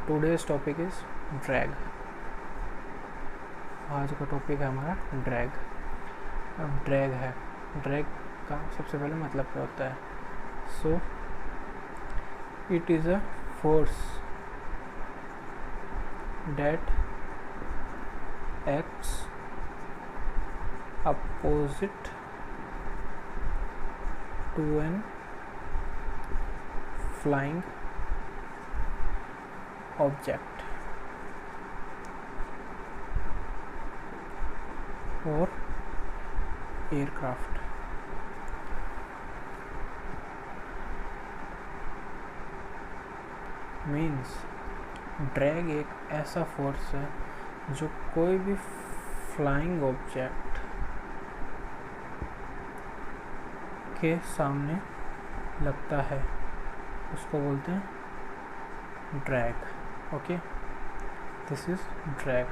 Today's topic is drag. आज का topic है हमारा ड्रैग। अब ड्रैग है, ड्रैग का सबसे पहले मतलब क्या होता है। So it is a force that acts opposite to an flying object और एयरक्राफ्ट। मीन्स ड्रैग एक ऐसा फोर्स है जो कोई भी फ्लाइंग ऑब्जेक्ट के सामने लगता है उसको बोलते हैं drag. Okay, this is drag.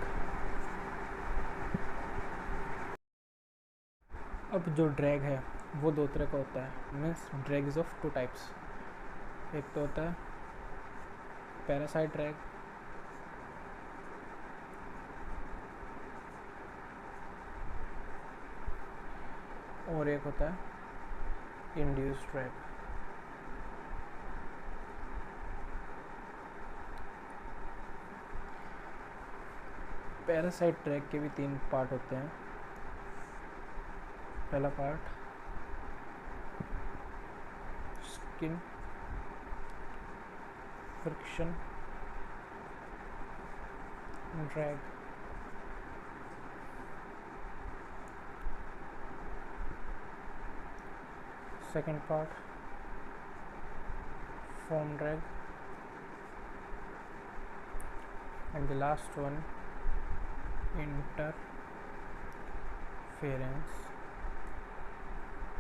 अब जो ड्रैग है वो दो तरह का होता है। Means drag is of two types. एक तो होता है पैरासाइट ड्रैग, और एक होता है इंड्यूस्ड ड्रैग। पैरासाइट ड्रैग के भी तीन पार्ट होते हैं। पहला part skin friction drag. Second part foam drag, and the last one interference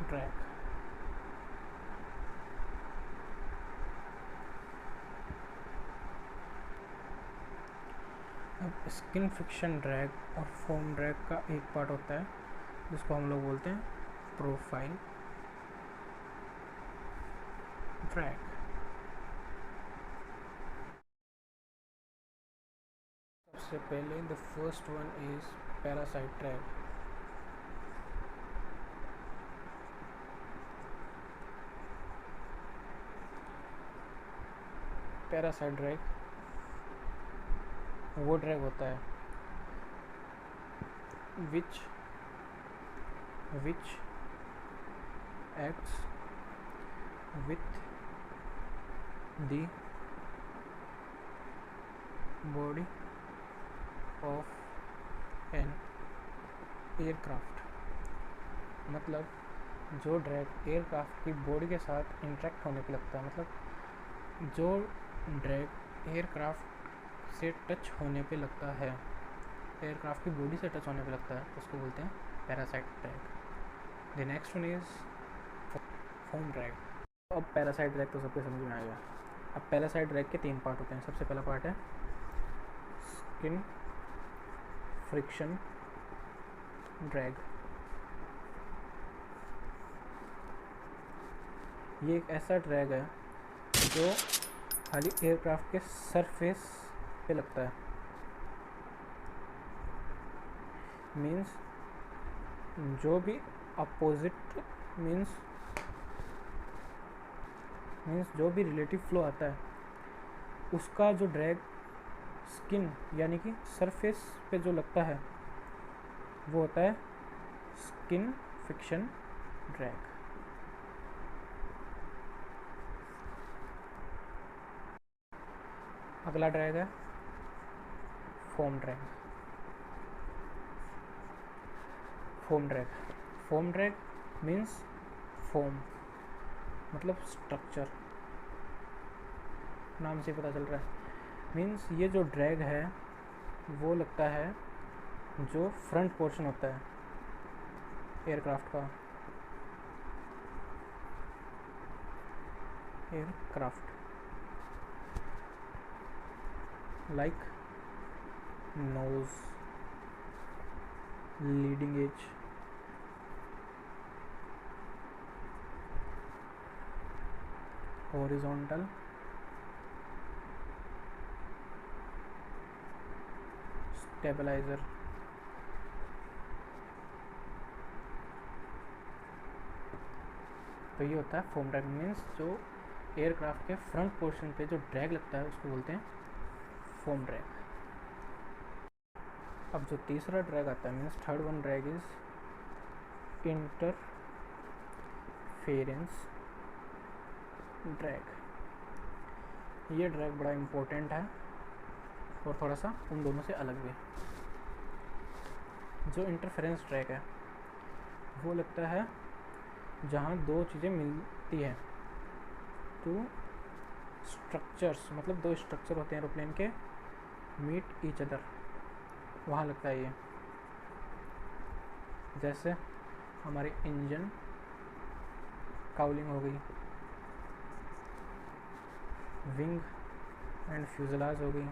drag। अब स्किन फ्रिक्शन ड्रैग और फोम ड्रैग का एक पार्ट होता है जिसको हम लोग बोलते हैं प्रोफाइल ड्रैग। सबसे पहले the first one is parasite drag. Parasite drag वो ड्रैग होता है विच acts with the body of an aircraft। मतलब जो ड्रैग एयरक्राफ्ट की बॉडी के साथ इंटरेक्ट होने पे लगता है, मतलब जो ड्रैग एयरक्राफ्ट से टच होने पे लगता है, एयरक्राफ्ट की बॉडी से टच होने पे लगता है, उसको बोलते हैं parasite drag. The next one is foam drag. अब पैरासाइट ड्रैग तो सबके समझ में आ गया। अब पैरासाइट ड्रैग के तीन पार्ट होते हैं। सबसे पहला पार्ट है स्किन फ्रिक्शन ड्रैग। ये एक ऐसा ड्रैग है जो खाली एयरक्राफ्ट के सरफेस पे लगता है। मीन्स जो भी अपोजिट मीन्स जो भी रिलेटिव फ्लो आता है उसका जो ड्रैग स्किन यानी कि सरफेस पे जो लगता है वो होता है स्किन फ्रिक्शन ड्रैग। अगला ड्रैग है form drag. Foam drag means foam मतलब स्ट्रक्चर, नाम से पता चल रहा है। मीन्स ये जो ड्रैग है वो लगता है जो फ्रंट पोर्शन होता है एयरक्राफ्ट का। Aircraft like nose, leading edge, horizontal stabilizer, तो ये होता है फोम ड्रैग। मीन्स जो एयरक्राफ्ट के फ्रंट पोर्शन पे जो ड्रैग लगता है उसको बोलते हैं फोम ड्रैग। अब जो तीसरा ड्रैग आता है, means third one drag is interference drag. ये ड्रैग बड़ा इम्पोर्टेंट है और थोड़ा सा उन दोनों से अलग भी है। जो इंटरफेरेंस ड्रैग है वो लगता है जहाँ दो चीज़ें मिलती हैं, टू स्ट्रक्चर्स, मतलब दो स्ट्रक्चर होते हैं एरोप्लेन के, मीट ईच अदर, वहाँ लगता है ये। जैसे हमारी इंजन काउलिंग हो गई, विंग एंड फ्यूजलाज हो गई,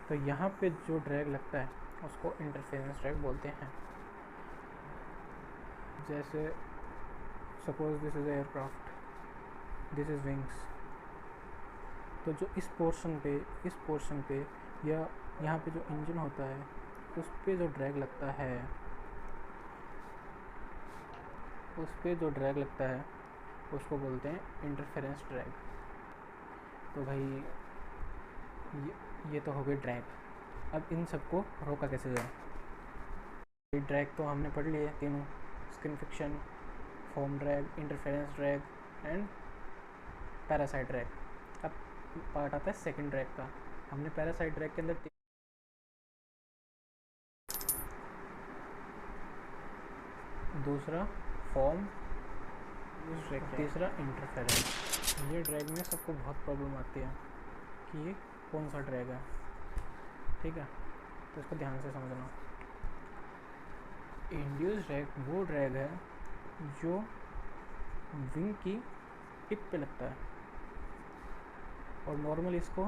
तो यहाँ पे जो ड्रैग लगता है उसको इंटरफेरेंस ड्रैग बोलते हैं। जैसे suppose this is aircraft, this is wings, तो जो इस पोर्शन पे या यहाँ पे जो इंजन होता है उस पे जो ड्रैग लगता है, उसको बोलते हैं इंटरफेरेंस ड्रैग। तो भाई ये तो हो गई ड्रैग। अब इन सबको रोका कैसे जाए? ये ड्रैग तो हमने पढ़ लिए तीनों, skin friction, foam drag, interference drag and parasite drag. अब पार्ट आता है सेकंड ड्रैग का। हमने पैरासाइट ड्रैग के अंदर दूसरा फॉर्म, तीसरा इंटरफेरेंस। ये ड्रैग में सबको बहुत प्रॉब्लम आती है कि ये कौन सा ड्रैग है, ठीक है, तो इसको ध्यान से समझना। इंड्यूस ड्रैग वो ड्रैग है जो विंग की टिप पे लगता है, और नॉर्मली इसको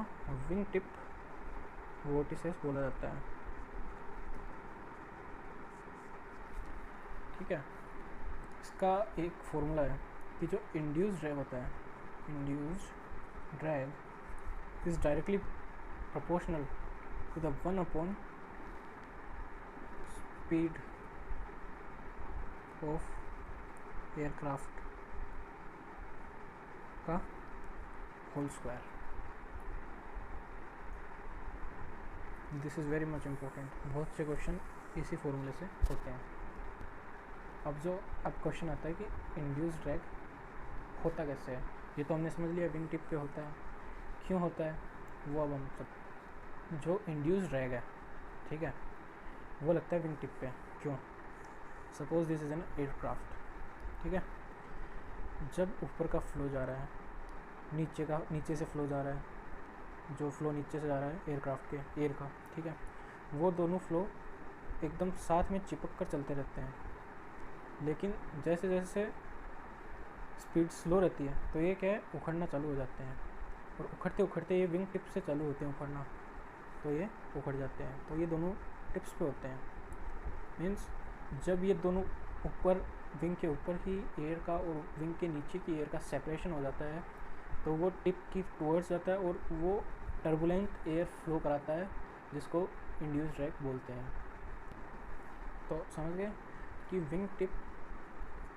विंग टिप वोर्टिसेस बोला जाता है, ठीक है। इसका एक फॉर्मूला है कि जो इंड्यूस ड्रैग होता है, induced drag is directly proportional to the 1 upon speed of aircraft का whole square. This is very much important. बहुत से क्वेश्चन इसी फॉर्मूले से होते हैं। अब क्वेश्चन आता है कि इंड्यूस ड्रैग होता कैसे है। ये तो हमने समझ लिया विंग टिप पे होता है, क्यों होता है वो अब हम सब। जो इंड्यूस ड्रैग है, ठीक है, वो लगता है विंग टिप पे। क्यों? Suppose this is an aircraft, ठीक है, जब ऊपर का फ्लो जा रहा है, नीचे से फ्लो जा रहा है, जो फ्लो नीचे से जा रहा है एयरक्राफ्ट के एयर का, ठीक है, वो दोनों फ्लो एकदम साथ में चिपक कर चलते रहते हैं। लेकिन जैसे जैसे स्पीड स्लो रहती है तो ये क्या है, उखड़ना चालू हो जाते हैं, और उखड़ते उखड़ते ये विंग टिप से चालू होते हैं उखड़ना, तो ये उखड़ जाते हैं। तो ये दोनों टिप्स पे होते हैं। मीन्स जब ये दोनों ऊपर, विंग के ऊपर ही एयर का और विंग के नीचे की एयर का सेपरेशन हो जाता है, तो वो टिप की टुवर्ड्स जाता है और वो टर्बुलेंट एयर फ्लो कराता है, जिसको इंड्यूस ड्रैग बोलते हैं। तो समझ गए कि विंग टिप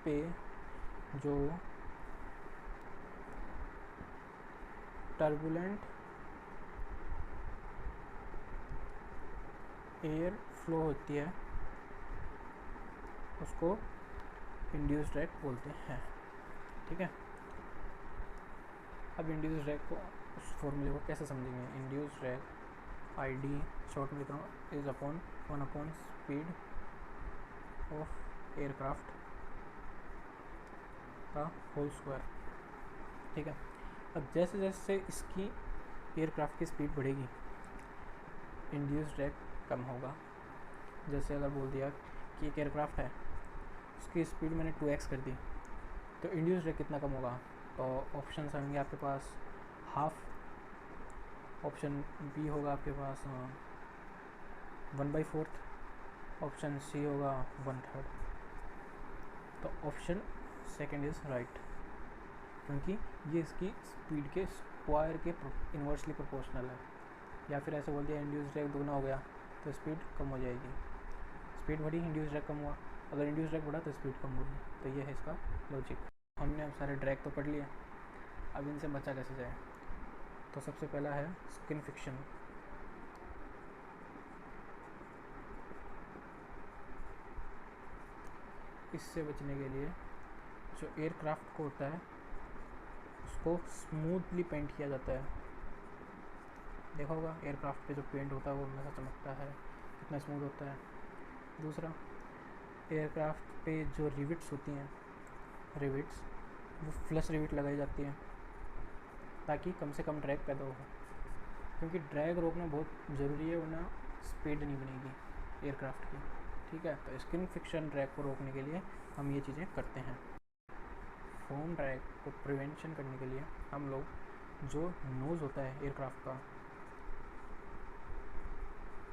पे जो टर्बुलेंट एयर फ्लो होती है उसको इंड्यूस ड्रैग बोलते हैं, ठीक है। अब इंड्यूस ड्रैग को, उस फॉर्मूले को कैसे समझेंगे? इंड्यूस ड्रैग ID शॉर्ट में लिख रहा हूँ, is upon 1 upon speed of aircraft का होल स्क्वायर, ठीक है। अब जैसे जैसे इसकी एयरक्राफ्ट की स्पीड बढ़ेगी, इंड्यूस ड्रैग कम होगा। जैसे अगर बोल दिया कि एक एयरक्राफ्ट है, उसकी स्पीड मैंने 2x कर दी, तो इंड्यूस ड्रैग कितना कम होगा? तो ऑप्शन आएंगे आपके पास, हाफ, ऑप्शन बी होगा आपके पास 1/4, ऑप्शन सी होगा 1/3। तो ऑप्शन सेकंड इज़ राइट, क्योंकि ये इसकी स्पीड के स्क्वायर के इन्वर्सली प्रोपोर्शनल है। या फिर ऐसे बोल दिया इंड्यूस ड्रैग दोगुना हो गया तो स्पीड कम हो जाएगी, स्पीड बढ़ी इंड्यूस ड्रैग कम हुआ, अगर इंड्यूस ड्रैग बढ़ा तो स्पीड कम होगी। तो ये है इसका लॉजिक। हमने अब सारे ड्रैग तो पढ़ लिए, अब इनसे बचा कैसे जाए। तो सबसे पहला है स्किन फ्रिक्शन। इससे बचने के लिए जो एयरक्राफ्ट को होता है उसको स्मूथली पेंट किया जाता है। देखा होगा एयरक्राफ्ट पे जो पेंट होता है वो हमेशा चमकता है, कितना स्मूथ होता है। दूसरा, एयरक्राफ्ट पे जो रिविट्स होती हैं, रिविट्स वो फ्लश रिविट लगाई जाती हैं ताकि कम से कम ड्रैग पैदा हो, क्योंकि ड्रैग रोकना बहुत ज़रूरी है, वरना स्पीड नहीं बनेगी एयरक्राफ्ट की। ठीक है, तो स्किन फ्रिक्शन ड्रैग को रोकने के लिए हम ये चीज़ें करते हैं। फोम ड्रैग को प्रिवेंशन करने के लिए हम लोग जो नोज़ होता है एयरक्राफ्ट का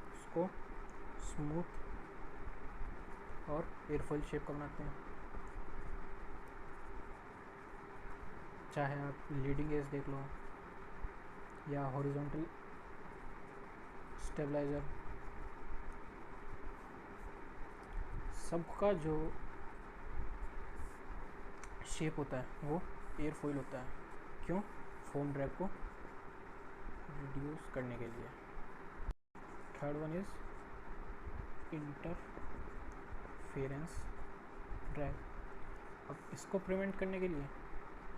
उसको स्मूथ और एयरफॉइल शेप का बनाते हैं। चाहे आप लीडिंग एज देख लो या हॉरिजॉन्टल स्टेबलाइज़र, सबका जो शेप होता है वो एयरफॉइल होता है। क्यों? फोम ड्रैग को रिड्यूस करने के लिए। Third one is interference drag. अब इसको प्रिवेंट करने के लिए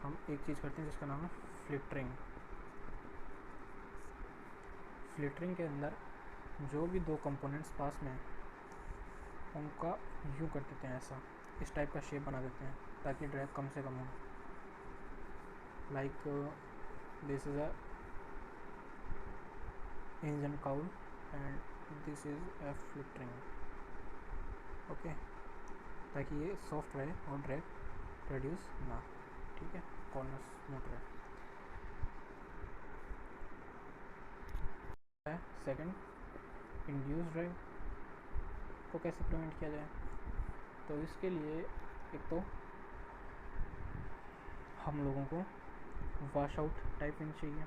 हम एक चीज़ करते हैं जिसका नाम है फ्लिटरिंग। फ्लिटरिंग के अंदर जो भी दो कंपोनेंट्स पास में उनका यूँ कर देते हैं, ऐसा इस टाइप का शेप बना देते हैं ताकि ड्रैग कम से कम हो। Like this is a engine cowl and this is a flittering. Okay, ताकि ये सॉफ्ट रहे और ड्रैग प्रोड्यूस ना। ठीक है, कॉर्नर स्मूथ रहे। सेकंड, इंड्यूस ड्रैग को कैसे प्रिवेंट किया जाए। तो इसके लिए एक तो हम लोगों को वॉश आउट टाइप विंग चाहिए।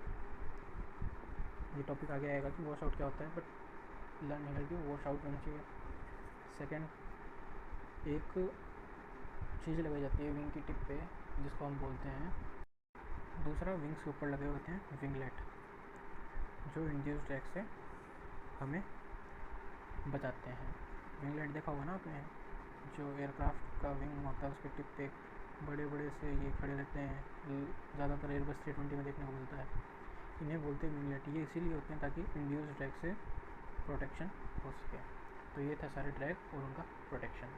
ये टॉपिक आगे आएगा कि वॉश आउट क्या होता है, बट लर्न नहीं करके वॉश आउट विंग चाहिए। सेकंड, एक चीज़ लगाई जाती है विंग की टिप पे जिसको हम बोलते हैं, दूसरा विंग्स के ऊपर लगे होते हैं विंगलेट, जो इंड्यूस ड्रैग से हमें बचाते हैं। विंगलेट देखा होगा ना आपने, जो एयरक्राफ्ट का विंग होता है उसके टिप पे बड़े बड़े से ये खड़े रहते हैं, ज़्यादातर एयरबस 320 में देखने को मिलता है। इन्हें बोलते हैं विंगलेट। ये इसीलिए होते हैं ताकि इंड्यूस ड्रैग से प्रोटेक्शन हो सके। तो ये था सारे ड्रैग और उनका प्रोटेक्शन।